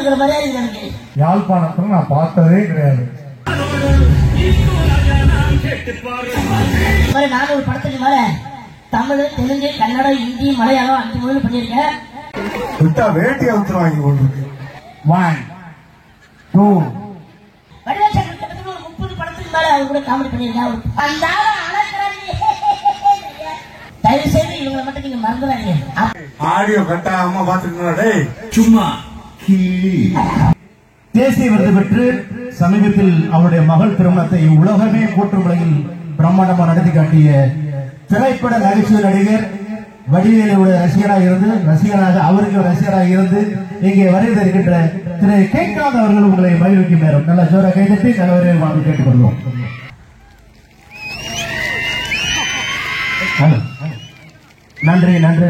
இருக்கிற மாதிரியா இருக்கு. யாழ்ப்பாணத்துல நான் பார்த்ததே கிடையாது. நான் ஒரு படத்துக்கு மேல தமிழ், தெலுங்கு, கன்னடம், ஹிந்தி, மலையாளம் 5 மொழியில் பண்ணியிருக்கேன். விட்டா வேட்டியை ஊத்து வாங்கி கொண்டிருக்கு. 1 2 வடிவேல் ஒரு 30 படத்துக்கு மேல அவர் கூட காமெடி பண்ணியிருக்கேன். அந்த தயவு செய்து இவங்களை மட்டும் நீங்க மறந்துடாதீங்க. ஆடியோ கட்டாம பாத்துட்டு சும்மா தேசிய விருது பெற்று சமீபத்தில் அவருடைய மகள் திருமணத்தை உலகமே போற்றும் வகையில் பிரம்மாண்டமா நடத்தி காட்டிய திரைப்பட நகைச்சுவை நடிகர் வடிவேலுடைய ரசிகராக அவருக்கு ரசிகராக இருந்து இங்கே வருகை இருக்கின்ற திரு கேட்காத அவர்கள் உங்களை மகிழ்விக்கும் நேரம். நல்ல ஜோர கைதட்டி தலைவரை வாங்கி கேட்டுக்கொள்வோம். நன்றி நன்றி.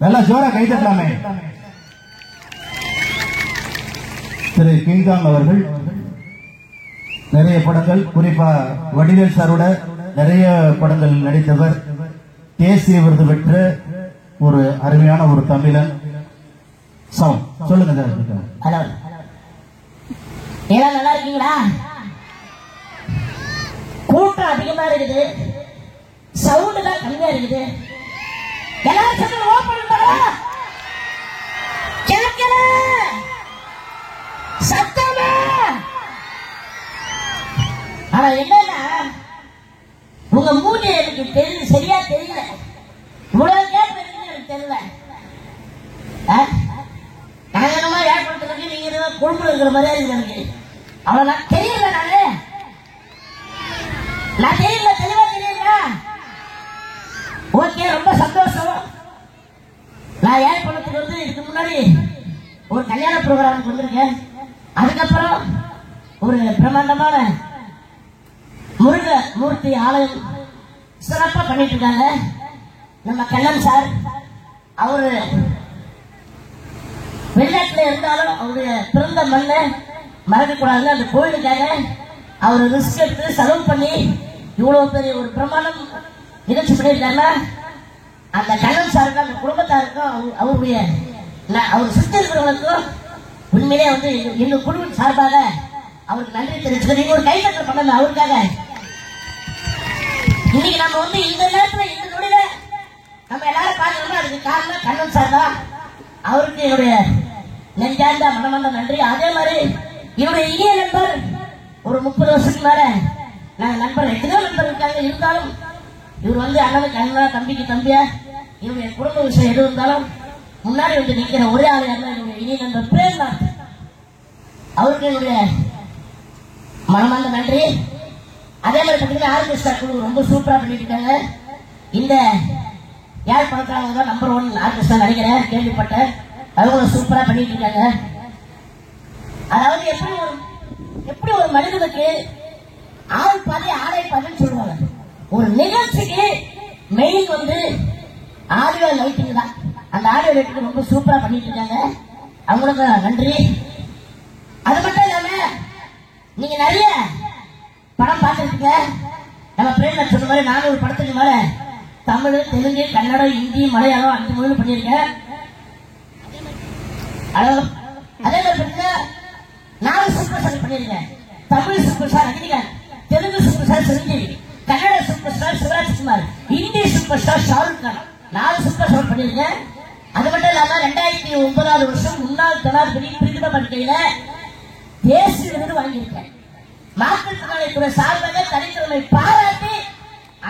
நல்ல ஜோர கைதட்டலாமே. திரு கிங்காங் அவர்கள் நிறைய படங்கள், குறிப்பா வடிவேல் சாரோட நிறைய படங்கள் நடித்தவர், தேசிய விருது பெற்ற ஒரு அருமையான ஒரு தமிழன். சொல்லுங்க சார். ஹலோ, எல்லாம் நல்லா இருக்கீங்களா? கூட்டம் அதிகமா இருக்குது, சவுண்ட் தான் கம்மியா இருக்குது. எல்லாரும் ஓபன் பண்ணா கேட்கல சத்தமா. ஆனா என்னன்னா உங்க மூஞ்சி எனக்கு தெரியல, சரியா தெரியல. இவ்வளவு கேட்பது எனக்கு தெரியல. நாங்க என்னமா ஏற்படுத்துறதுக்கு நீங்க கொழும்புல இருக்கிற மாதிரியா இருக்கு எனக்கு. அவளை நான் தெரியல, நான் தெரியல, தெளிவா தெரியல. ஓகே, ரொம்ப சந்தோஷம். நான் ஏற்படுறதுக்கு வந்து இதுக்கு முன்னாடி ஒரு கல்யாண ப்ரோக்ராமுக்கு வந்திருக்கேன். அதுக்கப்புறம் ஒரு பிரம்மாண்டமான முருகமூர்த்தி ஆலயம் சிறப்பா பண்ணிட்டு இருக்காங்க. நம்ம கண்ணன் சார் அவரு வெளிநாட்டுல இருந்தாலும் அவருடைய பிறந்த மண்ணை மறக்க கூடாது. அந்த கோயிலுக்காக அவரு ரிஸ்க் எடுத்து செலவு பண்ணி இவ்வளவு பெரிய ஒரு பிரமாணம் நிகழ்ச்சி பண்ணியிருக்காருன்னா அந்த கண்ணன் சாருக்கும் அந்த குடும்பத்தாருக்கும் அவருடைய அவர் சுற்றி இருக்கிறவங்களுக்கும் உண்மையிலே வந்து எங்க குழுவின் சார்பாக அவருக்கு நன்றி தெரிவிச்சுக்க. நீங்க ஒரு கைதட்டல் பண்ணல அவருக்காக. இன்னைக்கு நம்ம வந்து இந்த நேரத்துல இந்த நொடியில நம்ம எல்லாரும் பார்க்கணும்னா அதுக்கு காரணம் கண்ணன் சார் தான். அவருக்கு என்னுடைய நெஞ்சார்ந்த மனமார்ந்த நன்றி. அதே மாதிரி என்னுடைய இனிய நண்பர் ஒரு 30 வருஷத்துக்கு மேல நாங்க நண்பர், எத்தனையோ நண்பர் இருக்காங்க. இருந்தாலும் இவர் வந்து அண்ணனுக்கு அண்ணா, தம்பிக்கு தம்பியா, இவருடைய குடும்ப விஷயம் எது இருந்தாலும் முன்னாடி வந்து நிக்கிற ஒரே ஆள் யாருன்னா என்னுடைய இனிய நண்பர் பிரேம்நாத். அவருக்கு என்னுடைய மனமார்ந்த நன்றி. அதே மாதிரி பார்த்தீங்கன்னா ஆர்கெஸ்ட்ரா குழு ரொம்ப சூப்பரா பண்ணிட்டு இருக்காங்க. இந்த யாழ்ப்பாணத்தில் தான் நம்பர் 1 ஆர்கெஸ்ட்ரா நினைக்கிறேன், கேள்விப்பட்டேன். அவங்க சூப்பரா பண்ணிட்டு இருக்காங்க. அதாவது எப்படி ஒரு மனிதனுக்கு ஆள் பாதி ஆடை பாதின்னு சொல்லுவாங்க. ஒரு நிகழ்ச்சிக்கு மெயின் வந்து ஆடியோ லைட்டிங் தான். அந்த ஆடியோ லைட்டிங் ரொம்ப சூப்பரா பண்ணிட்டு இருக்காங்க. அவங்களுக்கு நன்றி. அது மட்டும் இல்லாம நீங்க நிறைய படம் பார்த்துருக்கீங்க. நம்ம பிரேம்நாத் சொன்ன மாதிரி 400 படத்துக்கு மேல தமிழ், தெலுங்கு, கன்னடம், ஹிந்தி, மலையாளம் 5 மொழியில் பண்ணியிருக்கேன். அதே மாதிரி பார்த்தீங்கன்னா 4 சூப்பர் ஸ்டார் பண்ணியிருக்கேன். Tamil super star Rajinikanth, Telugu super star Chiranjeevi, Kannada super star Shivarajkumar, Hindi super star Shahrukh Khan, 4 super star பண்ணியிருக்கேன். அது மட்டும் இல்லாம 2009 வருஷம் முன்னாள் ஜனாதிபதி பிரதிபா படுக்கையில தேசிய விருது வாங்கியிருக்கேன். மாற்றுத்திறனாளித்துறை சார்பாக தனித்திறமை பாராட்டி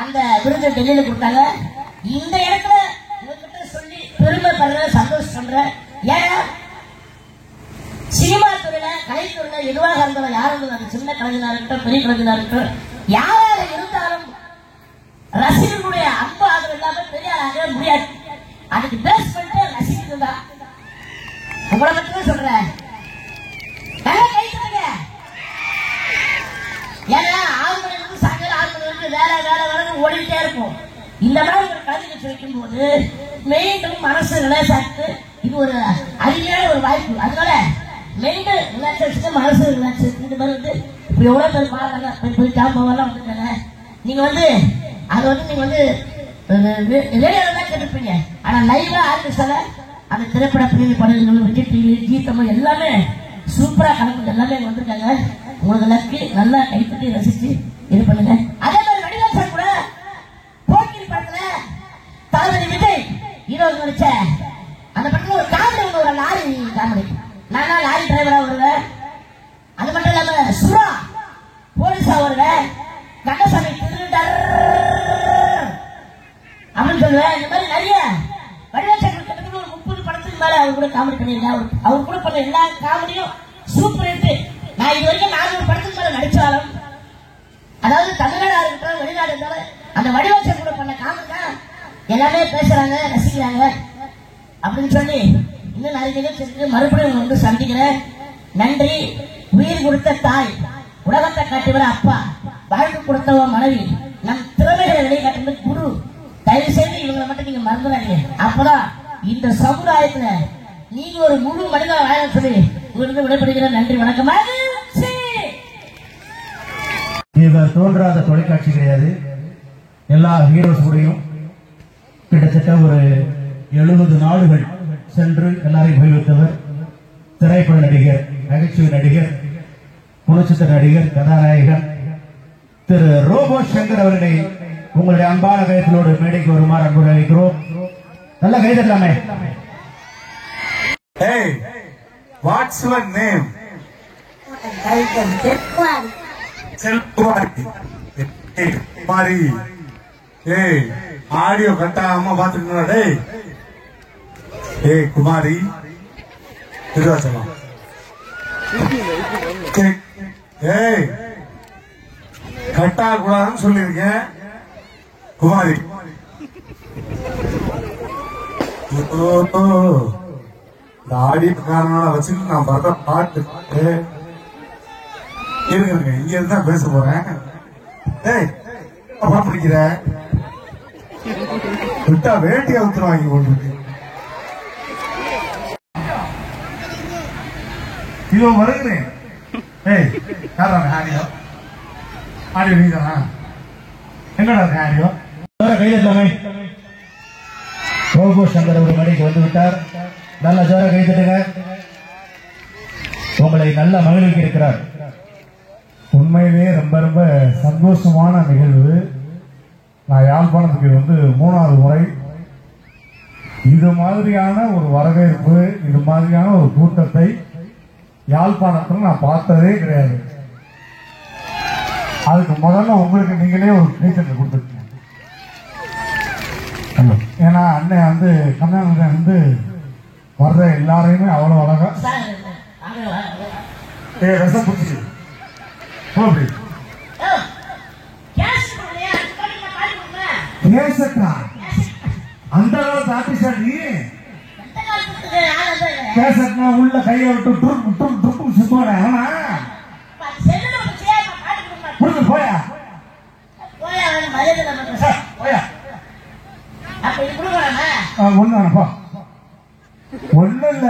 அந்த விருது டெல்லியில கொடுத்தாங்க. இந்த இடத்துல உங்ககிட்ட சொல்லி பெருமை பண்ற, சந்தோஷம் பண்ற. ஏன்னா சினிமா துறையில, கலைத்துறையில எதுவாக இருந்தாலும், யார் இருந்தாலும், சின்ன கலைஞராக இருக்கட்டும், பெரிய கலைஞராக இருக்கட்டும், யாராக இருந்தாலும் ரசிகர்களுடைய அன்பு ஆதரவு இல்லாம பெரியாராக முடியாது. அதுக்கு பேஸ் பண்ணிட்டு ரசிகர்கள் தான். உங்களை மட்டுமே சொல்றேன், நல்லா கை சொல்லுங்க. ஏன்னா 6 மணி நேரம் சாயங்காலம் 6 மணி நேரம் வேலை ஓடிட்டே இருக்கும். இந்த மாதிரி ஒரு கலைஞர் வைக்கும் போது மீண்டும் மனசு ரிலாக்ஸ். இது ஒரு அருமையான ஒரு வாய்ப்பு. அதனால மெயின்டைன் ரிலாக்ஸேஷன், மனசு ரிலாக்ஸேஷன். இந்த மாதிரி வந்து இப்ப எவ்வளவு பேர் பாருங்க, போய் ஜாம்பெல்லாம் வந்துருக்காங்க. நீங்க வந்து அதை வந்து நீங்க வந்து ரேடியோல தான் கேட்டுருப்பீங்க. ஆனா லைவா ஆர்கெஸ்ட்ரால அந்த திரைப்பட பிரிவு படங்கள் விஜய் டிவி ஜி தமிழ் எல்லாமே சூப்பரா கலந்து எல்லாமே வந்திருக்காங்க. உங்களுக்கு லக்கு நல்லா கைப்பற்றி ரசிச்சு இது பண்ணுங்க. அதே மாதிரி வடிவேல் சார் கூட போக்கிரி படத்துல தளபதி விஜய் ஹீரோ நடிச்ச அந்த படத்துல ஒரு காமெடி ஒன்று, ஒரு லாரி காமெடி. நான் தான் லாரி டிரைவரா வருவேன். அது மட்டும் இல்லாம சுரா போலீஸா வருவேன். கண்டசாமி திருடர் அப்படின்னு சொல்லுவேன். இந்த மாதிரி நிறைய வடிவேல் சார் கிட்டத்தட்ட ஒரு 30 படத்துக்கு மேல அவர் கூட காமெடி பண்ணியிருக்கேன். அவர் கூட பண்ண எல்லா காமெடியும் சூப்பர் ஹிட். நான் இது வரைக்கும் 400 படத்துக்கு மேல நடிச்சாலும், அதாவது தமிழ்நாடு இருக்கட்டும் வெளிநாடு இருந்தாலும், அந்த வடிவேல் சார் கூட பண்ண காமெடி தான் எல்லாமே பேசுறாங்க, ரசிக்கிறாங்க அப்படின்னு சொல்லி இன்னும் நிறைய நிகழ்ச்சி இருக்கு. மறுபடியும் வந்து சந்திக்கிறேன். நன்றி. உயிர் கொடுத்த தாய், உலகத்தை காட்டுகிற அப்பா, வாழ்க்கை கொடுத்தவ மனைவி, நம் திறமைகளை வெளிக்காட்டுறது குரு. தயவு செய்து இவங்களை மட்டும் நீங்க மறந்துடாதீங்க. அப்பதான் இந்த சமுதாயத்துல நீங்க ஒரு முழு மனிதன் வாழ சொல்லி உங்களுக்கு விடைபெறுகிற. நன்றி, வணக்கம். இவர் தோன்றாத தொலைக்காட்சி கிடையாது. எல்லா ஹீரோஸ் கூடயும் கிட்டத்தட்ட ஒரு 70 நாடுகள் சென்று எல்லாரையும் மகிழ்வித்தவர். திரைப்பட நடிகர், நகைச்சுவை நடிகர், குணச்சித்திர நடிகர், கதாநாயகன் திரு ரோபோ சங்கர் அவர்களை உங்களுடைய அன்பான கைதலோடு மேடைக்கு வருமாறு அன்புடன் அழைக்கிறோம். நல்ல கைதலாமே. Hey, what's your name? செல்குமாரி. குமாரி. ஏய், ஆடியோ கட்டா அம்மா பாத்துக்கணும். டேய், ஏய் குமாரி, திருவாசலம். ஏய், கட்டா கூடாதுன்னு சொல்லியிருக்கேன். குமாரி. இந்த ஆடியோ காரணம் வச்சுட்டு நான் பார்த்தா பாட்டு இருங்க. இங்க இருந்தா பேச போறேன். ஏய், அப்பா பிடிக்கிற விட்டா வேட்டியை ஊத்துருவாங்க கொண்டு. இதோ வருகிறேன். ஏய், யாராங்க ஆடியோ? ஆடியோ நீதானா? என்னடா இருக்கு ஆடியோ? கைதலாமே. ரோபோ சங்கர் ஒரு மணிக்கு வந்து விட்டார். நல்ல ஜோர கைதட்டுங்க. உங்களை நல்ல மகிழ்ச்சி இருக்கிறார். உண்மையிலேயே ரொம்ப ரொம்ப சந்தோஷமான நிகழ்வு. நான் யாழ்ப்பாணத்துக்கு வந்து 3வது முறை. இது மாதிரியான ஒரு வரவேற்பு, இது மாதிரியான ஒரு கூட்டத்தை யாழ்ப்பாணத்தில் நான் பார்த்ததே கிடையாது. அதுக்கு முதல்ல உங்களுக்கு நீங்களே ஒரு கைத்தட்டல் கொடுத்துருக்கீங்க. ஏன்னா அண்ணன் வந்து கண்ணன் வந்து வர்ற எல்லாரையுமே அவ்வளவு அழகா ரசம் பிடிச்சி அந்த காலத்து ஆர்டிஸ்டா நீ? கேசட்னா உள்ள கையை விட்டு ட்ரும் சுத்துவானே. போயா போயா ஒண்ணுப்பா ஒண்ணு இல்ல.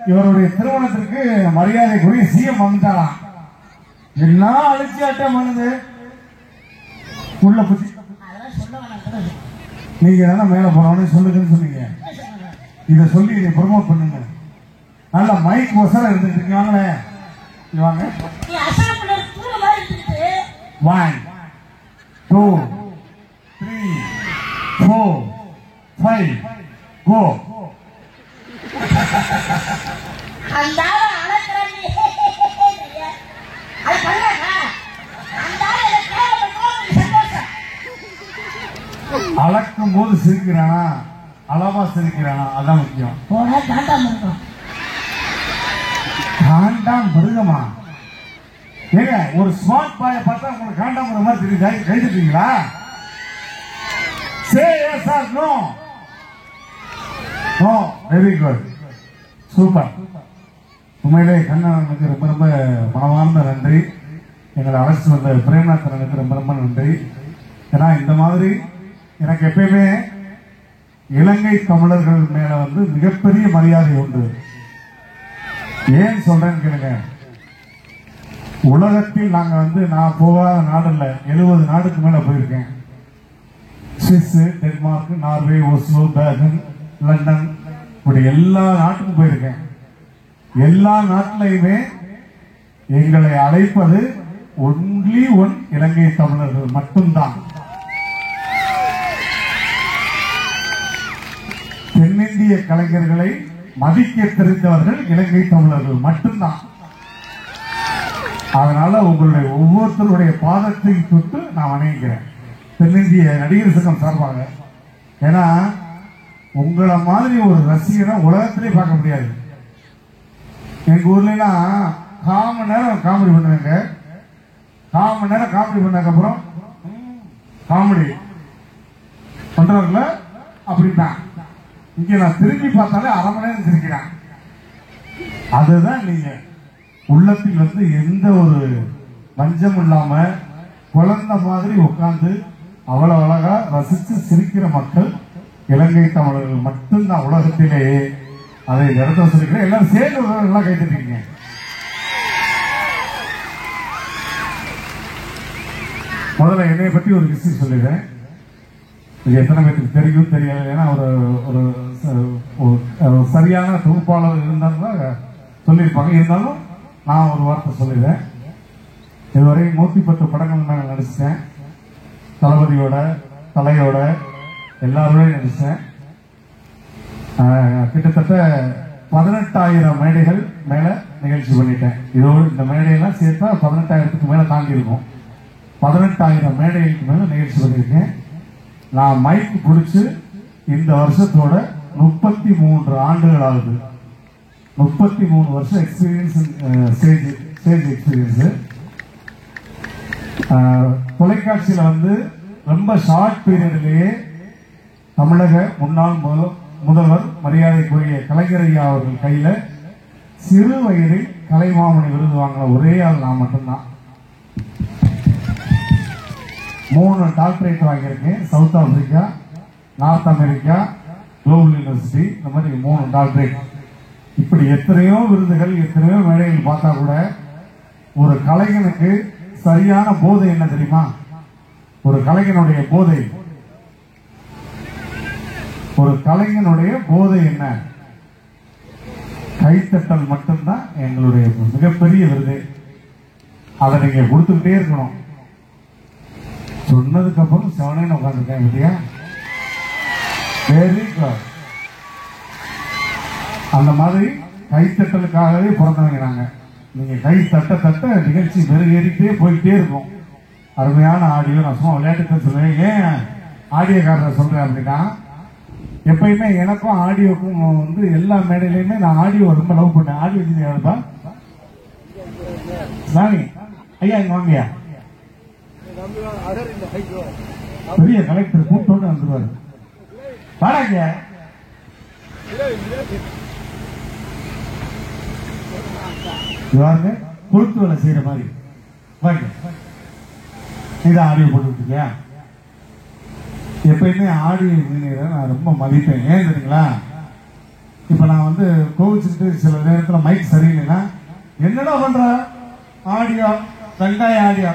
இவருடைய திருமணத்திற்கு மரியாதைக்குரிய சிஎம் வந்துட்டாராம். என்ன அழிச்சாட்டம் பண்ணுது உள்ள புத்தி. நீங்க தானே மேல போனோன்னு சொல்லுங்கன்னு சொன்னீங்க. இத சொல்லி நீ ப்ரமோட் பண்ணுங்க. நல்லா மைக் ஒசரம் இருந்துட்டு இருக்கீங்களே. வாங்க 1 2 3 4 5 கோ. அளக்கும் போது சிரிக்கிறானா, அளவா சிரிக்கிறானா, அதான் முக்கியம். காண்டாம் மிருகமா? ஏங்க ஒரு ஸ்மார்ட் பாய பார்த்தா உங்களுக்கு காண்டாம் மாதிரி தெரியுதா? கைதுட்டீங்களா? Say yes or no? No. Very good, super. உண்மையிலே கண்ணனுக்கு ரொம்ப ரொம்ப மனமார்ந்த நன்றி. எங்களை அழைச்சி வந்த பிரேமநாதனுக்கு ரொம்ப ரொம்ப நன்றி. ஏன்னா இந்த மாதிரி எனக்கு எப்பயுமே இலங்கை தமிழர்கள் மேல வந்து மிகப்பெரிய மரியாதை உண்டு. ஏன் சொல்றேன்னு கேளுங்க. உலகத்தில் நாங்க வந்து நான் போகாத நாடு இல்ல, 70 நாடுக்கு மேல போயிருக்கேன். Swiss, Denmark, Norway, Oslo, Berlin, London, இப்படி எல்லா நாட்டுக்கும் போயிருக்கேன். எல்லா நாட்டிலையுமே எங்களை அழைப்பது ஒன்லி ஒன் இலங்கை தமிழர்கள் மட்டும்தான். தென்னிந்திய கலைஞர்களை மதிக்க தெரிந்தவர்கள் இலங்கை தமிழர்கள் மட்டும்தான். அதனால உங்களுடைய ஒவ்வொருத்தருடைய பாதத்தை தொட்டு நான் வணங்குகிறேன் தென்னிந்திய நடிகர் சங்கம் சார்பாக. ஏன்னா உங்களை மாதிரி ஒரு ரசிகனை உலகத்திலே பார்க்க முடியாது. எங்க ஊர்லாம் 1/4 மணி நேரம் காமெடி பண்ணுவாங்க. 1/4 மணி நேரம் காமெடி பண்ணதுக்கப்புறம் காமெடி பண்றவர்கள அப்படின்தான். இங்க நான் திரும்பி பார்த்தாலே 1/2 மணி நேரம் சிரிக்கிறேன். அதுதான் நீங்க உள்ளத்தில் வந்து எந்த ஒரு வஞ்சம் இல்லாம குழந்தை மாதிரி உட்கார்ந்து அவ்வளவு அழகா ரசிச்சு சிரிக்கிற மக்கள் இலங்கை தமிழர்கள் மட்டும்தான் உலகத்திலேயே. அதை இடத்த சொல்லிக்கிறேன். எல்லாரும் சேர்ந்து எல்லாம் கைத்தட்டீங்க. முதல்ல என்னைய பத்தி ஒரு விஷயம் சொல்லிடுறேன். இது எத்தனை பேருக்கு தெரியும் தெரியாது. ஏன்னா ஒரு சரியான தொகுப்பாளர் இருந்தாலும் சொல்லியிருப்பாங்க. இருந்தாலும் நான் ஒரு வார்த்தை சொல்லிடுறேன். இதுவரை 110 படங்கள் நான் நடிச்சிட்டேன். தளபதியோட தலையோட எல்லாரோடையும் நடிச்சேன். கிட்டத்தட்ட 18,000 மேடைகள் மேல நிகழ்ச்சி பண்ணிட்டேன். இதோடு இந்த மேடையெல்லாம் சேர்த்தா 18,000க்கு மேல தாண்டி இருக்கும். 18,000 மேடைகளுக்கு மேல நிகழ்ச்சி பண்ணியிருக்கேன். நான் மைக் பிடிச்சு இந்த வருஷத்தோட 33 ஆண்டுகள் ஆகுது. 33 வருஷம் எக்ஸ்பீரியன்ஸ், ஸ்டேஜ் எக்ஸ்பீரியன்ஸ். தொலைக்காட்சியில வந்து ரொம்ப ஷார்ட் பீரியட்லயே தமிழக முன்னாள் முதல்வர் மரியாதைக்குரிய கலைஞர் ஐயா அவர்கள் கையில சிறு வயதில் கலைமாமணி விருது வாங்கின ஒரே ஆள் நான் மட்டும்தான். 3 டாக்டரேட் வாங்கியிருக்கேன். South Africa, north America, global university, இந்த மாதிரி 3 டாக்டரேட். இப்படி எத்தனையோ விருதுகள், எத்தனையோ மேடைகள் பார்த்தா கூட ஒரு கலைஞனுக்கு சரியான போதை என்ன தெரியுமா? ஒரு கலைஞனுடைய போதை, ஒரு கலைஞனுடைய போதை என்ன? கைத்தட்டல் மட்டும்தான் எங்களுடைய மிகப்பெரிய விருது. அதை நீங்க கொடுத்துக்கிட்டே இருக்கணும். சொன்னதுக்கு அப்புறம் செவனேன்னு உட்காந்துருக்கேன் இல்லையா? Very good. அந்த மாதிரி கைத்தட்டலுக்காகவே பிறந்தவங்க நாங்க. நீங்க கை தட்ட தட்ட நிகழ்ச்சி மெருகேறிட்டே போயிட்டே இருக்கும். அருமையான ஆடியோ. நான் சும்மா விளையாட்டுக்கு சொல்லுவேன். ஏன் ஆடியோக்காரரை சொல்றேன் அப்படின்னா, எப்பயுமே எனக்கும் ஆடியோக்கும் வந்து எல்லா மேடையிலுமே நான் ஆடியோ ரொம்ப லவ் பண்ணேன். ஆடியோ இன்ஜினியர் தான் சாமி ஐயா, இங்க வாங்கயா. பெரிய கலெக்டர் கூட்டோடு வந்துருவாரு. வாடாங்க. பொறுத்து வேலை செய்யற மாதிரி வாங்க. இதான் ஆடியோ போட்டுருக்கீங்க. எப்பயுமே ஆடியோ இன்ஜினியரை நான் ரொம்ப மதிப்பேன். ஏன் தெரியுங்களா? இப்ப நான் வந்து கோவிச்சுட்டு சில நேரத்தில் மைக் சரியில்லைன்னா, என்னடா பண்ற ஆடியோ வெங்காய ஆடியோ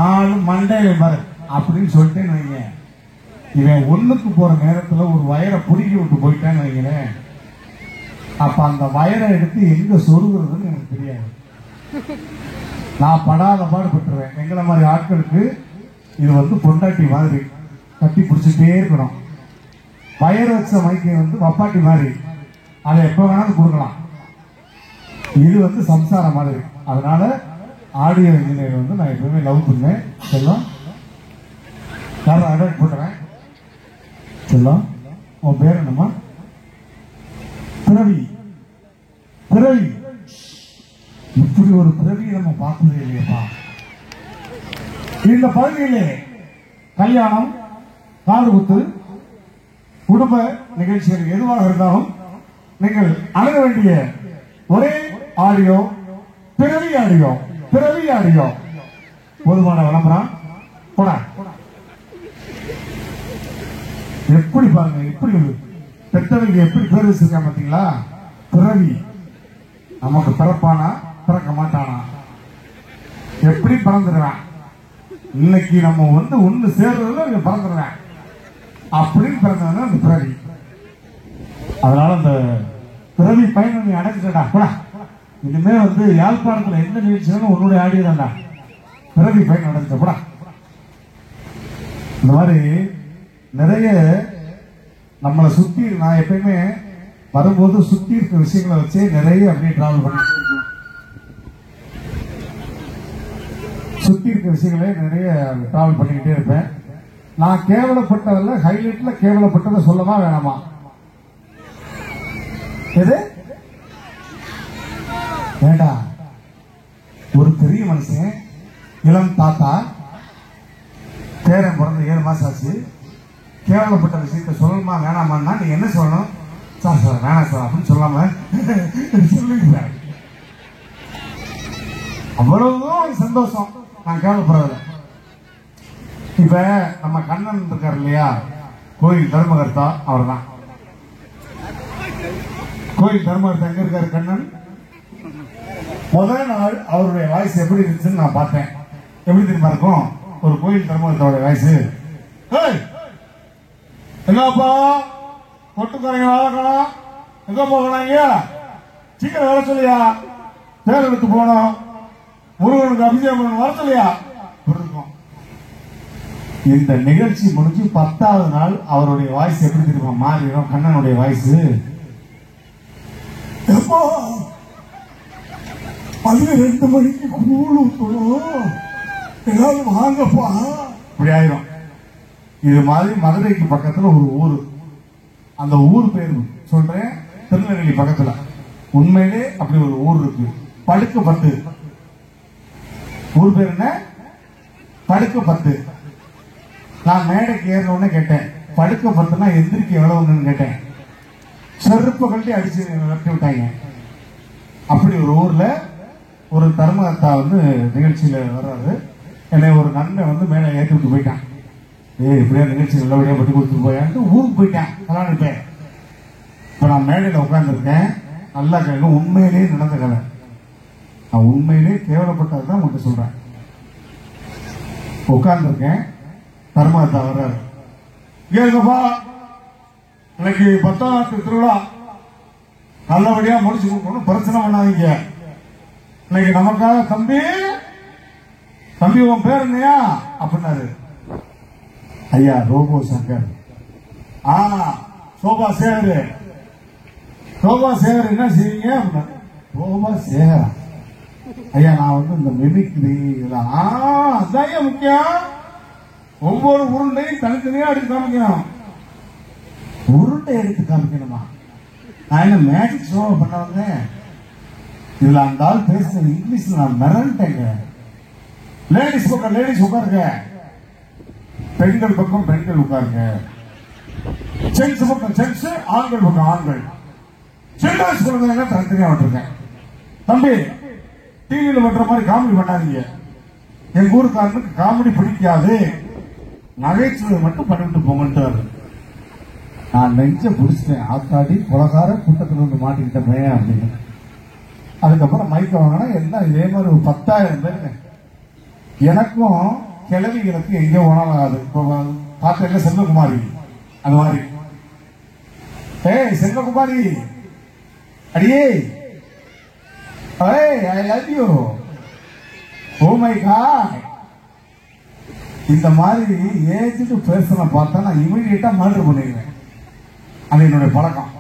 ஆளு மண்டையில பாரு அப்படின்னு சொல்லிட்டேன்னு வைங்க. இவன் ஒண்ணுக்கு போற நேரத்துல ஒரு வயரை புடுங்கி விட்டு போயிட்டான்னு வைங்களேன். அப்ப அந்த வயரை எடுத்து எங்க சொருகுறதுன்னு எனக்கு தெரியாது. நான் படாத பாடுபட்டுருவேன். எங்களை மாதிரி ஆட்களுக்கு இது வந்து பொண்டாட்டி மாதிரி கட்டி பிடிச்சிட்டே இருக்கணும். வயர் வச்ச மைக்கை வந்து வப்பாட்டி மாதிரி அதை எப்ப வேணாலும் கொடுக்கலாம். இது வந்து சம்சாரம் மாதிரி. அதனால ஆடியோ இன்ஜினியர் வந்து நான் எப்பவுமே லவ் பண்ணேன். செல்லம் அடாக்ட் போட்டுறேன். செல்லம், உன் பேர் என்னம்மா? பிறவி. பிறவி. இப்படி ஒரு பிறவி நம்ம பார்த்ததே இல்லையப்பா. இந்த பகுதியிலே கல்யாணம், காது குத்து, குடும்ப நிகழ்ச்சிகள் எதுவாக இருந்தாலும் நீங்கள் அணுக வேண்டிய ஒரே ஆடியோ பிறவி ஆடியோ. பிறவி ஆடியோ. போதுமான விளம்பரம் போட. எப்படி பாருங்க, எப்படி பெற்றவங்க எப்படி பேர் வச்சிருக்காங்க பாத்தீங்களா? பிறவி. நமக்கு பிறப்பானா பிறக்க மாட்டானா? எப்படி பிறந்துடுறான்? இன்னைக்கு நம்ம வந்து ஒண்ணு சேர்றதுல பறந்துடுறேன் அப்படின்னு பிறந்தவங்க அந்த பிறவி. அதனால அந்த பிறவி பயணம் நீ அடைஞ்சிட்டா கூட இனிமே வந்து யாழ்ப்பாணத்துல எந்த நிகழ்ச்சியாலும் உன்னுடைய ஆடியதாண்டா பிறவி பயணம் அடைஞ்ச கூட. இந்த மாதிரி நிறைய நம்மளை சுத்தி நான் எப்பயுமே வரும்போது சுத்தி இருக்க விஷயங்களை வச்சு நிறைய அப்படியே டிராவல் பண்ணி சுத்தி இருக்க விஷயங்களே நிறைய டிராவல் பண்ணிக்கிட்டே இருப்பேன். நான் கேவலப்பட்டதில்ல, ஹைலைட்ல கேவலப்பட்டதை சொல்லவா வேணாமா? எது வேண்டா? ஒரு பெரிய மனுஷன் இளம் தாத்தா பேரன் பிறந்த 7 மாசம் ஆச்சு. கேவலப்பட்ட விஷயத்த சொல்லணுமா வேணாமான்னா நீங்க என்ன சொல்லணும்? சார் சார் வேணாம் சார் அப்படின்னு சொல்லாம சொல்லுங்க. அவ்வளவுதான் சந்தோஷம். நான் கேவலப்படுறதில்ல. இப்ப நம்ம கண்ணன் இருக்காரு இல்லையா, கோயில் தர்மகர்த்தா, அவர் தான் கோயில் தர்மகர்த்தா. எங்க இருக்காரு கண்ணன்? முதல் நாள் அவருடைய வாய்ஸ் எப்படி இருந்துச்சுன்னு நான் பார்த்தேன். எப்படி தெரியுமா இருக்கும்? ஒரு கோயில் தர்மகர்த்தாவோட வாய்ஸ், என்னப்பா கொட்டுக்காரங்க வளர்க்கணும், எங்க போகணும், சீக்கிரம் வர சொல்லியா, பேர் எடுத்து போனோம், முருகனுக்கு அபிஷேகம் பண்ணணும், வர சொல்லியா இருக்கும். இந்த நிகழ்ச்சி முடிஞ்சு 10வது நாள் அவருடைய வாய்ஸ் எப்படி தெரியுமா மாறிடும்? கண்ணனுடைய வாய்ஸ், எப்போ 12 மணிக்கு கூழ் ஊற்றணும், ஏதாவது வாங்கப்பா, இப்படி ஆயிரும். இது மாதிரி மதுரைக்கு பக்கத்துல ஒரு ஊர், அந்த ஊர் பேர் சொல்றேன், திருநெல்வேலி பக்கத்துல. உண்மையிலே அப்படி ஒரு ஊர் இருக்கு, படுக்கப்பத்து. ஊர் பேர் என்ன? படுக்கப்பத்து. நான் மேடைக்கு ஏறினோடனே கேட்டேன், படுக்கப்பத்துனா எந்திரிக்க எவ்வளவுன்னு கேட்டேன். செருப்பு கட்டி அடிச்சு வெட்டி விட்டாங்க. அப்படி ஒரு ஊர்ல ஒரு தர்மகர்த்தா வந்து நிகழ்ச்சியில வர்றாரு. என்னை ஒரு நன்மை வந்து மேலே ஏற்றி விட்டு போயிட்டான். இப்படியா நிகழ்ச்சி நல்லபடியா பட்டு கொடுத்துட்டு போயான்ட்டு ஊருக்கு போயிட்டேன். கலாணிப்பேன். இப்ப நான் மேடையில உட்கார்ந்துருக்கேன். நல்லா கேட்க, உண்மையிலேயே நடந்த கதை. நான் உண்மையிலேயே கேவலப்பட்டதுதான் உங்கள்கிட்ட சொல்றேன். உட்கார்ந்துருக்கேன். தர்மகர்த்தா வர்றாரு. கேளுங்கப்பா, இன்னைக்கு 10ஆம் நாட்டு திருவிழா நல்லபடியா முடிச்சு கொடுக்கணும், பிரச்சனை பண்ணாதீங்க. இன்னைக்கு நமக்காக தம்பி தம்பி உன் பேர் என்னையா அப்படின்னாரு. ஐயா ரோபோ சங்கர். சோபா சேகர். ரோபா சேகர் என்ன செய்வீங்க அப்படின்னா, ரோபா சேகரா ஐயா நான் வந்து இந்த மிமிக்ரி அதான் முக்கியம். ஒவ்வொரு உருண்டையும் தனித்தனியா எடுத்து காமிக்கணும். உருண்டை எடுத்து காமிக்கணுமா? நான் என்ன மேஜிக் ஷோ பண்ணவங்க? இதுல அந்த ஆள் பேசுற இங்கிலீஷ்ல நான் மிரண்டேங்க. லேடிஸ் பக்கம் லேடிஸ் உட்காருங்க, பெண்கள் பக்கம் பெண்கள் உட்காருங்க, ஜென்ஸ் பக்கம் ஜென்ஸ், ஆண்கள் பக்கம் ஆண்கள். சில்ட்ரன்ஸ் குழந்தைங்க தனித்தனியா விட்டுருக்கேன். தம்பி டிவியில பண்ற மாதிரி காமெடி பண்ணாதீங்க. எங்க ஊருக்காரனுக்கு காமெடி பிடிக்காது, நகைச்சுவை மட்டும் பண்ணிட்டு போங்கன்ட்டு. நான் நெஞ்ச பிடிச்சிட்டேன். ஆத்தாடி கொலகார கூட்டத்தில் வந்து மாட்டிக்கிட்டேன் அப்படின்னு. அதுக்கப்புறம் மைக்க வாங்கினா எல்லாம் இதே மாதிரி ஒரு 10,000 பேருங்க. எனக்கும் கிழவிகளுக்கு எங்கே போனாலும் இப்போ பார்த்தேன்ல செல்வகுமாரி, அந்த மாதிரி செல்வகுமாரி அடியே I love you, oh my god. இந்த மாதிரி ஏஜ்டு பர்சனை பார்த்தா நான் இமீடியட்டா மர்டர் பண்ணிடுவேன். அது என்னுடைய பழக்கம்.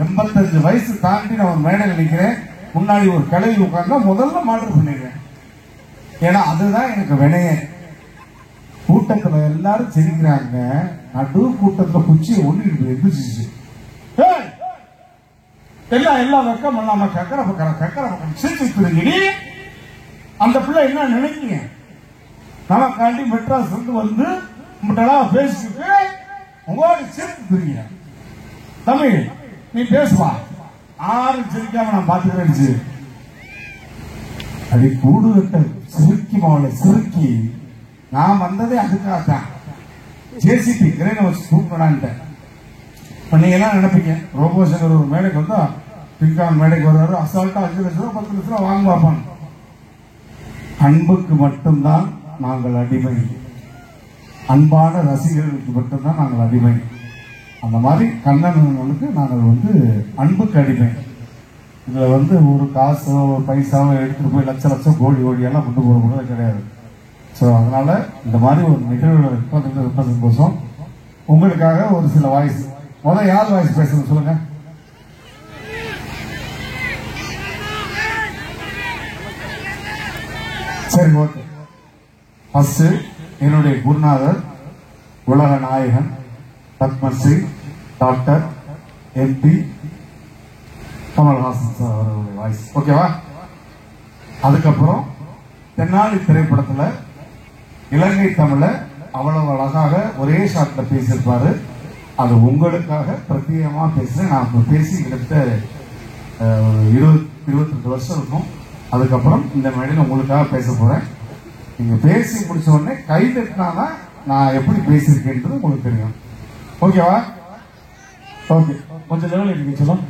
85 வயசு தாண்டி நான் மேடையில் நிற்கிறேன், முன்னாடி ஒரு கிளவி உட்கார்ந்தா முதல்ல மர்டர் பண்ணிடுவேன். ஏன்னா அதுதான் எனக்கு வினைய. கூட்டத்துல எல்லாரும் சிரிக்கிறாங்க, நடு கூட்டத்துல குச்சியை ஒண்ணு எதிர்ச்சிச்சு எல்லாம் வெக்கம் இல்லாம கக்கரை பக்கம் சிரிச்சு. அந்த பிள்ளை என்ன நினைக்கிறீங்க? நமக்காண்டி மெட்ராஸ் வந்து பேசிட்டு உங்களோட சிரிச்சு தமிழ் நீ பேசுவா, ஆறு சிரிக்காம நான் பாத்துக்கிறேன். அது கூடு கட்ட சிறுக்கி மாவள சிறுக்கி. நான் வந்ததே அதுக்காகத்தான், ஜேசிபி கிரேனை வச்சு கூப்பிடான்ட்டு. இப்ப நீங்க எல்லாம் நினைப்பீங்க ரோபோ சங்கர் ஒரு மேடைக்கு வந்தா பின்கான் மேடைக்கு வருவாரு, அசால்ட்டா 5 லட்சம் ரூபா 10 லட்சம் ரூபா வாங்க பார்ப்பாங்க. அன்புக்கு மட்டும்தான் நாங்கள் அடிமை, அன்பான ரசிகர்களுக்கு மட்டும்தான் நாங்கள் அடிமை. அந்த மாதிரி கண்ணனுக்கு நாங்கள் வந்து அன்புக்கு அடிமை. இதுல வந்து ஒரு காசோ ஒரு பைசாவோ எடுத்துட்டு போய் லட்ச லட்சம் கோடி கோடியெல்லாம் கொண்டு போக முடியாது கிடையாது. ஸோ அதனால இந்த மாதிரி ஒரு நிகழ்வுல ரொம்ப சந்தோஷம். உங்களுக்காக ஒரு சில வாய்ஸ், முதல்ல யார் வாய்ஸ் பேசுறது சொல்லுங்க. சரி, ஓகே. ஃபர்ஸ்ட் என்னுடைய குருநாதர், உலக நாயகன் Padma Shri doctor MP Kamal Haasan sir அவர்களுடைய வாய்ஸ், ஓகேவா? அதுக்கப்புறம் தென்னாலி திரைப்படத்துல இலங்கை தமிழ அவ்வளவு அழகாக ஒரே ஷாட்ல பேசியிருப்பாரு. அது உங்களுக்காக பிரத்யேகமா பேசுறேன். நான் பேசி கிட்டத்தட்ட 22 வருஷம் இருக்கும். அதுக்கப்புறம் இந்த மேடையில் உங்களுக்காக பேச போறேன். நீங்க பேசி முடிச்ச உடனே கை தட்டினாதான் நான் எப்படி பேசியிருக்கேன்றது உங்களுக்கு தெரியும், ஓகேவா? ஓகே, கொஞ்சம் லெவல் எடுக்க சொல்லும்.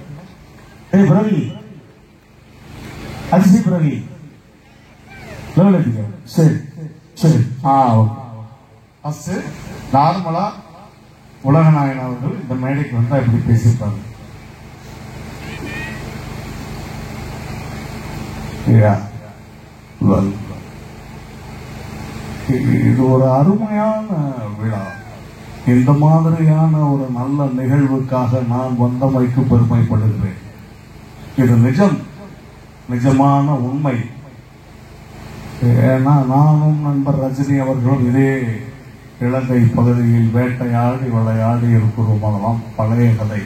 ஏய் பிரவி, அதிசி பிரவி, லெவல் எடுக்க. சரி சரி, ஓகே. ஃபர்ஸ்ட் நார்மலா உலக நாயகன் அவர்கள் இந்த மேடைக்கு வந்தா எப்படி பேசியிருப்பாங்க? இது ஒரு அருமையான விழா. இந்த மாதிரியான ஒரு நல்ல நிகழ்வுக்காக நான் வந்தமைக்கு பெருமைப்படுகிறேன். இது நிஜமான உண்மை. ஏன்னா நானும் நண்பர் ரஜினி அவர்களும் இதே இலங்கை பகுதியில் வேட்டையாடி விளையாடி இருக்கிறோம். அதெல்லாம் பழைய கதை.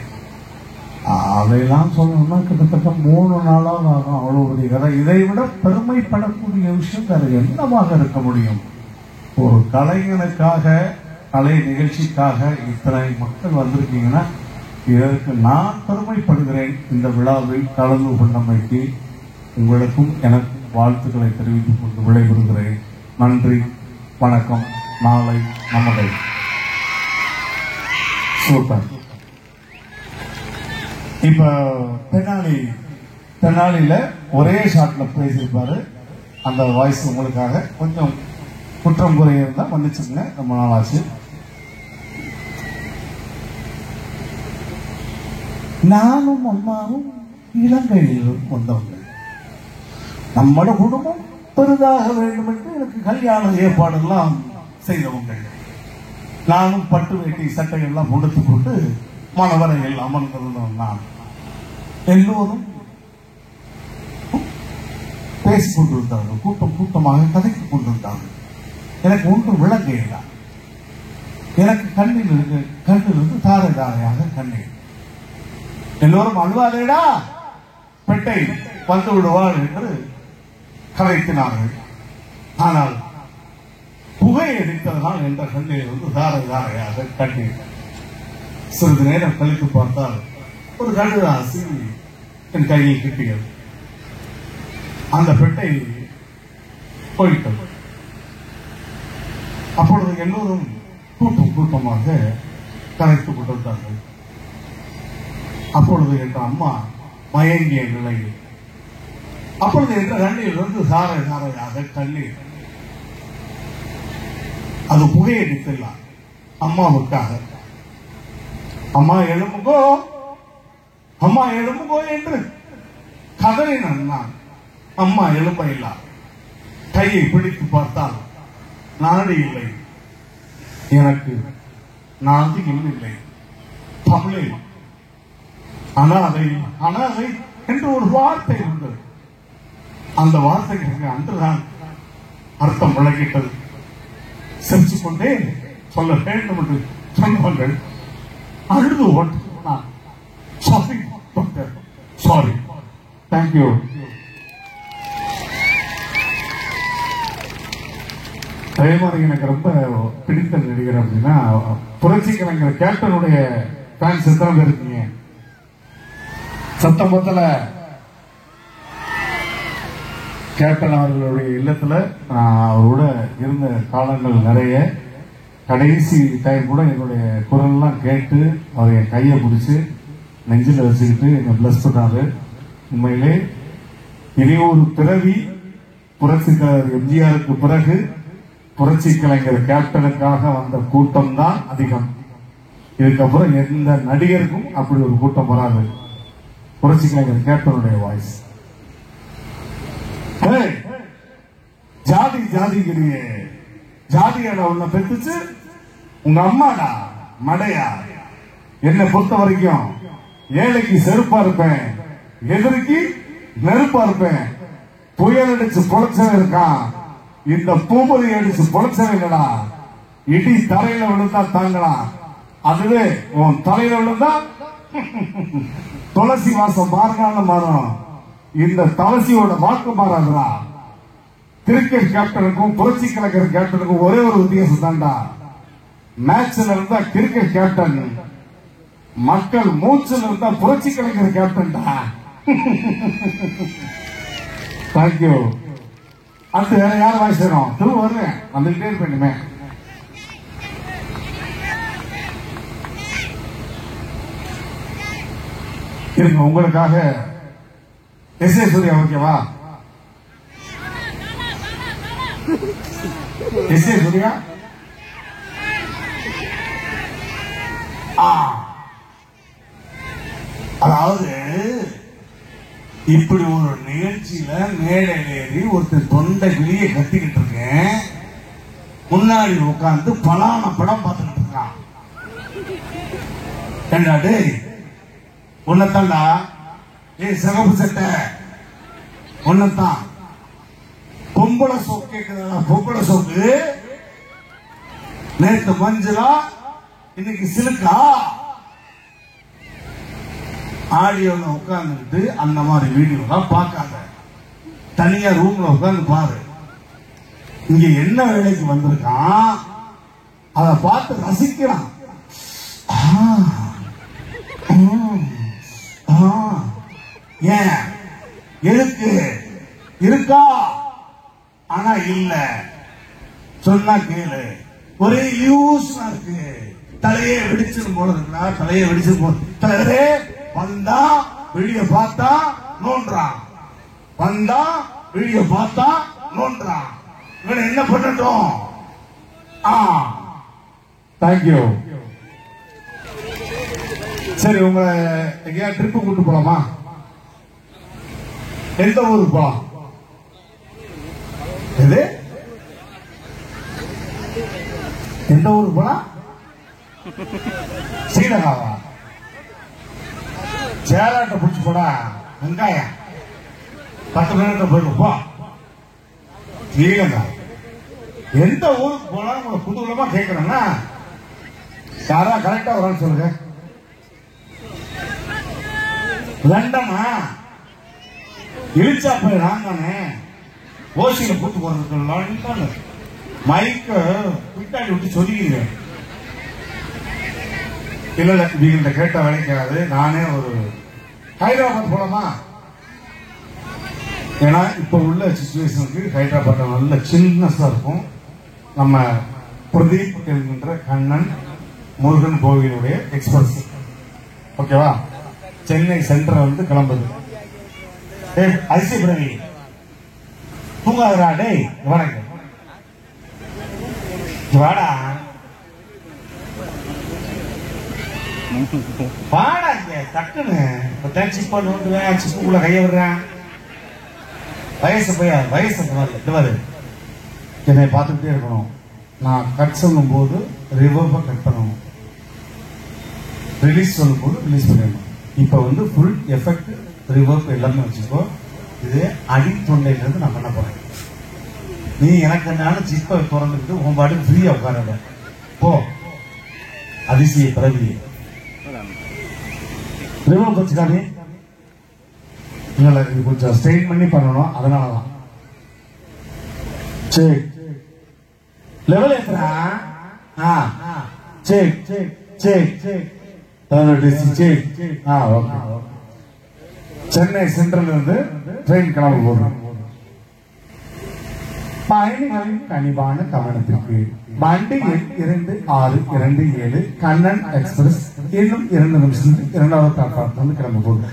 அதையெல்லாம் சொல்லணும்னா கிட்டத்தட்ட 3 நாளாக ஆகும். அவ்வளவு பெரிய கதை. இதை விட பெருமைப்படக்கூடிய விஷயம் வேறு என்னவாக இருக்க முடியும்? ஒரு கலைஞனுக்காக, கலை நிகழ்ச்சிக்காக இத்தனை மக்கள் வந்திருக்கீங்கன்னா இதற்கு நான் பெருமைப்படுகிறேன். இந்த விழாவில் கலந்து கொண்டமைக்கு உங்களுக்கும் எனக்கு வாழ்த்துக்களை தெரிவித்துக் கொண்டு விடைபெறுகிறேன். நன்றி, வணக்கம். நாளை நமதை. சூப்பர். இப்ப தென்னாலியில ஒரே ஷாட்ல பேசியிருப்பாரு. அந்த வாய்ஸ் உங்களுக்காக. கொஞ்சம் குற்றம் குறை இருந்தா மன்னிச்சுங்க, ரொம்ப நாள் ஆச்சு. நானும் அம்மாவும் இலங்கையில் வந்தவங்க. நம்மளோட குடும்பம் பெரிதாக வேண்டும் என்று எனக்கு கல்யாண ஏற்பாடெல்லாம் செய்தவங்க. நானும் பட்டு வேட்டி சட்டையெல்லாம் கொடுத்து கொண்டு மணவரையில் அமர்ந்திருந்தோம். நான் எல்லோரும் பேசிக் கொண்டிருந்தார்கள். கூட்டமாக கதைத்துக் கொண்டிருந்தார்கள். எனக்கு ஒன்று விளங்கவில்லை. எனக்கு கண்ணிலிருந்து தாரை தாரையாக கண்ணீர். எல்லோரும் அழுவாதேடா, பெட்டை வந்து விடுவாள் என்று கதைத்தினார்கள். ஆனால் புகை அடித்ததனால் என்ற கண்ணில் வந்து தாரை தாரையாக கண்ணீர். சிறிது நேரம் கழித்து பார்த்தால் ஒரு கழுதாசி என் கையை கிட்டியது. அந்த பெட்டை போயிட்டது. அப்பொழுது எல்லோரும் கூட்டமாக கதைத்துக் கொண்டிருந்தார்கள். அப்பொழுது என்ற அம்மா மயங்கிய நிலையில், அப்பொழுது என்ற கண்ணில் வந்து சாரை சாரையாக கண்ணீர். அது புகையடித்தில்ல, அம்மாவுக்காக. அம்மா எழும்புகோ, அம்மா எழும்புகோ என்று கதறினான் நான். அம்மா எழும்ப இல்ல. கையை பிடித்து பார்த்தால் நாடு இல்லை, எனக்கு நாடு இல்லை. தமிழில் அனாதை அனாதை என்று ஒரு வார்த்தை உண்டு. அந்த வார்த்தைக்கு அன்றுதான் அர்த்தம் விளக்கிட்டது. சிரிச்சு கொண்டே சொல்ல வேண்டும் என்று சொன்னவர்கள் அழுது ஓட்டுனார். Sorry doctor, sorry, thank you. அதே மாதிரி எனக்கு ரொம்ப பிடித்த நடிகர் அப்படின்னா புரட்சி கலைஞர் கேப்டனுடைய ஃபேன்ஸ் எத்தனை பேர் இருக்கீங்க? சத்தம்பத்துல கேப்டன் அவர்களுடைய இல்லத்துல அவரோட இருந்த காலங்கள் நிறைய. கடைசி டைம் கூட என்னுடைய குரல்லாம் கேட்டு அவர் என் கையை பிடிச்சு நெஞ்சில் வச்சுக்கிட்டு என்னை பிளஸ் பண்ணாரு. உண்மையிலே இனி ஒரு பிறவி புரட்சி கலைஞர் எம்ஜிஆருக்கு பிறகு புரட்சி கலைஞர் கேப்டனுக்காக வந்த கூட்டம் தான் அதிகம். இதுக்கப்புறம் எந்த நடிகருக்கும் அப்படி ஒரு கூட்டம் வராது. புரட்சி கலைஞர் கேப்டனுடைய வாய்ஸ். ஜாதி ஜாதிக்கிறியே, ஜாதியாடா உன்னை பெத்துச்சு உங்க அம்மாடா மடையா. என்னை பொறுத்த வரைக்கும் ஏழைக்கு செருப்பா இருப்பேன், எதிரிக்கு நெருப்பா இருப்பேன். புயல் அடிச்சு பொழைச்சவன் இருக்கான், இந்த பூமதி அடிச்சு பொழைச்சவன் இல்லடா. இடி தலையில விழுந்தா தாங்கலாம், அதுவே உன் தலையில விழுந்தா துளசி வாசம் மாறினாலும் மாறும், இந்த துளசியோட வாக்கு மாறாதுடா. கிரிக்கெட் கேப்டனுக்கும் புரட்சி கலைஞர் கேப்டனுக்கும் ஒரே ஒரு வித்தியாசம் தான்டா. மேட்ச்ல இருந்தா கிரிக்கெட் கேப்டன், மக்கள் மூச்சுல இருந்தா புரட்சி கலைஞர் கேப்டன்டா. தேங்க்யூ. அடுத்து வேற யார் வாய்ஸ் வேணும்? திரு வருவேன், வந்துகிட்டே இருப்பேன். இருங்க, உங்களுக்காக எஸ் ஏ சூர்யா. ஓகேவா? S A Surya. அதாவது இப்படி ஒரு நிகழ்ச்சியில மேடையில் ஏறி ஒருத்தர் தொண்டை வெளியே கத்திக்கிட்டு இருக்கேன், முன்னாடி உட்கார்ந்து பலான படம் பார்த்துக்கிட்டு இருக்கான். ஏண்டா டேய், உன்னத்தாண்டா, சிகப்பு சட்டை உன்னத்தான். பொம்பளை சோக்கு கேட்குறா, பொம்பளை சோக்கு. நேற்று மஞ்சளா, இன்னைக்கு சிலுக்கா. ஆடியோல உட்கார்ந்துட்டு அந்த மாதிரி வீடியோ தான் பார்க்காத, தனியா ரூம்ல உட்கார்ந்து பாரு. இங்க என்ன வேலைக்கு வந்திருக்கான் அதை பார்த்து ரசிக்கிறான். ஏன் எதுக்கு இருக்கா? ஆனா இல்ல சொன்னா கேளு. ஒரே யூஸ்னா இருக்கு. தலையே வெடிச்சிடும் போல இருக்குடா, தலையே வெடிச்சிடும் போல. தலைவரே வந்தா வீடியோ பார்த்தா நோன்றான், வந்தா வீடியோ பார்த்தா நோன்றான். இவனை என்ன பண்ணட்டும்? தேங்க்யூ. சரி, உங்களை எங்கேயா ட்ரிப்பு கூட்டு போலாமா? எந்த ஊருக்கு போலாம்? எது? எந்த ஊருக்கு போலாம்? ஸ்ரீலங்காவா? சேராட்ட பிடிச்சு போடா, வெங்காயம் 10 மணி போயிடும். போ ஸ்ரீலங்கா. எந்த ஊருக்கு போலாம்? உங்களை குதூகலமா கேட்கிறேன்னா யாரா கரெக்டா வரான்னு சொல்லுங்க. லண்டனா? இழிச்சா போய் நாங்கானே ஓசியில கூட்டு போறதுக்கு லண்டன். மைக்க பின்னாடி விட்டு சொல்லிக்கிறீங்க. இல்ல இல்ல, இவங்கள்ட்ட கேட்ட வேலைக்காது. நானே ஒரு ஹைதராபாத் போலாமா? ஏன்னா இப்ப உள்ள சிச்சுவேஷனுக்கு ஹைதராபாத் நல்ல சின்னஸா இருக்கும். நம்ம பிரதீப் என்கின்ற கண்ணன் முருகன் கோவிலுடைய எக்ஸ்பிரஸ். ஓகேவா? சென்னை சென்ட்ரல் வந்து கிளம்புது. ஐசி பிரவி தூங்காதரா? டேய் வணக்கம், வாடா வாடா. டக்குன்னு சிப்பா நோண்டுவேன், சிப்புக்குள்ள கைய விடுறேன். வயசு போய் வயசு வருது. என்னை பார்த்துக்கிட்டே இருக்கணும். நான் கட் சொல்லும் போது ரிவர்ப கட் பண்ணணும், ரிலீஸ் சொல்லும் போது ரிலீஸ் பண்ணிடணும். இப்ப வந்து ஃபுல் எஃபெக்ட் ரிவர்ப் எல்லாமே வச்சுக்கோ. இது அடி தொண்டையில இருந்து நான் பண்ண போறேன். நீ எனக்கு என்னாலும் சிப்பை திறந்துட்டு உன் பாட்டுக்கு ஃப்ரீயா உட்கார போ. அதிசய பிறவி ரிவர்ப் வச்சுக்காதே. இது கொஞ்சம் ஸ்ட்ரெயின் பண்ணி பண்ணணும், அதனாலதான். சரி, லெவல் ஏத்துறா. சரி சரி சரி சரி. சென்னை சென்ட்ரல் இருந்து ட்ரெயின் கிளம்ப போறோம். பயணிகளின் கனிவான கவனத்திற்கு வண்டி எண் 2627 கண்ணன் எக்ஸ்பிரஸ் இன்னும் 2 நிமிஷத்துக்கு 2வது பிளாட்ஃபார்ம் கிளம்ப போகுது.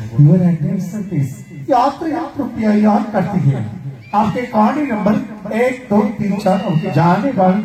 यात्री आप रुपया याद करते हैं। आपके गाड़ी नंबर 1 2 3 4 जाने वाली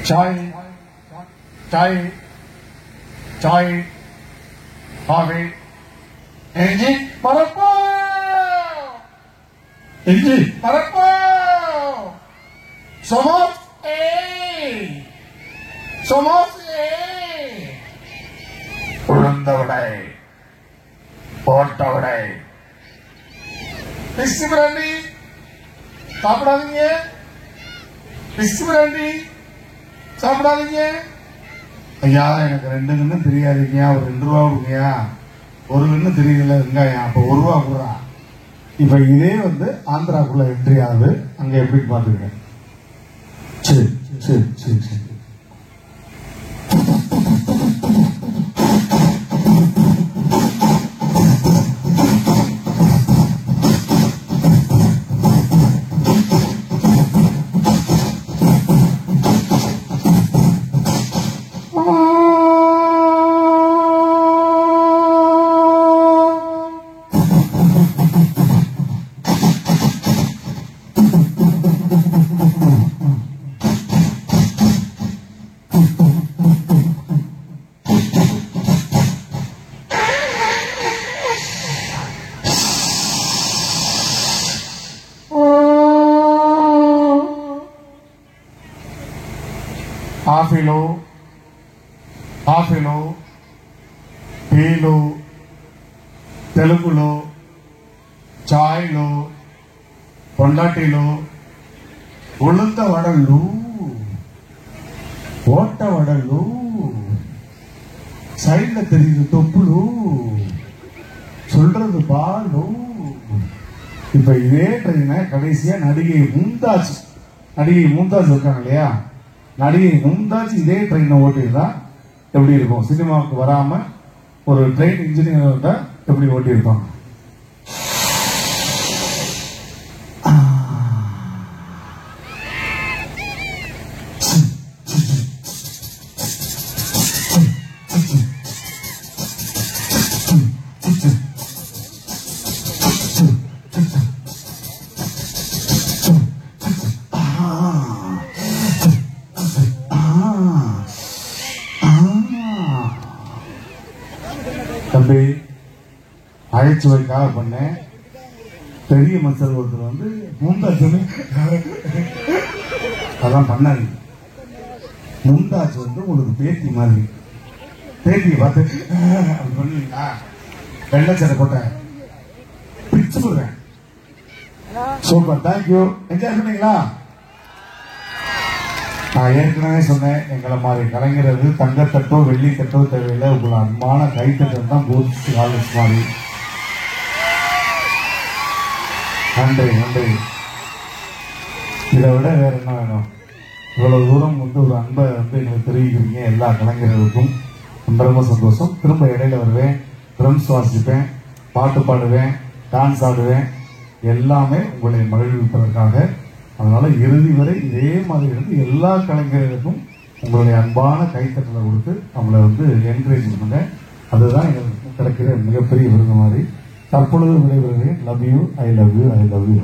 சாய் சாய் சாய் காஃபி இஞ்சி பரப்பு இஞ்சி பரப்பு சமோஸ் சமோஸ் உளுந்த வடை போட்ட வடை பிஸ்டி பிராண்டி சாப்பிடாதீங்க பிஸ்டி பிராண்டி சாப்பிடாதீங்க ஐயா எனக்கு 2 கண்ணு தெரியாதீங்க ஒரு 2 ரூபா கொடுங்கயா ஒரு கண்ணு தெரியல வெங்காயம் அப்ப 1 ரூபா கொடுறா இப்ப இதே வந்து ஆந்திராக்குள்ள என்ட்ரி ஆகுது அங்க எப்படி பாத்துக்கிறேன் சரி சரி சரி சரி కాఫీలో టీలో తెలుగులో చాయ్లో పొండాటీలో ఉளுந்த వడలు ஓட்ட வடலு சைடுல தெரியுது தொப்புளு சொல்றது பாலு இப்ப இதே ட்ரெயினை கடைசியா நடிகை மும்தாஜ் இருக்காங்க இல்லையா நடிகை மும்தாஜ் இதே ட்ரெயினை ஓட்டிருந்தா எப்படி இருக்கும் சினிமாவுக்கு வராம ஒரு ட்ரெயின் இன்ஜினியர் எப்படி ஓட்டியிருப்பாங்க தம்பி அழைச்சுவைக்காக பண்ணேன் பெரிய மனுஷர் ஒருத்தர் வந்து மும்தாஜ் அதான் பண்ணாரு மும்தாஜ் வந்து உங்களுக்கு பேத்தி மாதிரி பேத்தியை பார்த்து அப்படி பண்ணுவீங்களா வெள்ளச்சரை போட்டேன் பிச்சு போடுறேன் சூப்பர் தேங்க்யூ என்ஜாய் பண்ணீங்களா நான் ஏற்கனவே சொன்னேன் எங்களை மாதிரி கலைஞரது தங்கத்தட்டோ வெள்ளி தட்டோ தேவையில்லை உங்களை அன்பான கைத்தட்டம் தான் பூத் காலேஜ் மாதிரி நன்றி நன்றி இதை விட வேற என்ன வேணும் இவ்வளவு தூரம் வந்து ஒரு அன்பை வந்து எங்களுக்கு தெரிவிக்கிறீங்க எல்லா கலைஞர்களுக்கும் ரொம்ப ரொம்ப சந்தோஷம் திரும்ப இடையில வருவேன் ட்ரம்ஸ் வாசிப்பேன் பாட்டு பாடுவேன் டான்ஸ் ஆடுவேன் எல்லாமே உங்களை மகிழ்விப்பதற்காக அதனால இறுதி வரை இதே மாதிரி இருந்து எல்லா கலைஞர்களுக்கும் உங்களுடைய அன்பான கைத்தட்டலை கொடுத்து அவங்களை வந்து என்கரேஜ் பண்ணுங்க அதுதான் எங்களுக்கு கிடைக்கிற மிகப்பெரிய விருது மாதிரி தற்பொழுது விடைபெறுகிறேன் love you I love you I love you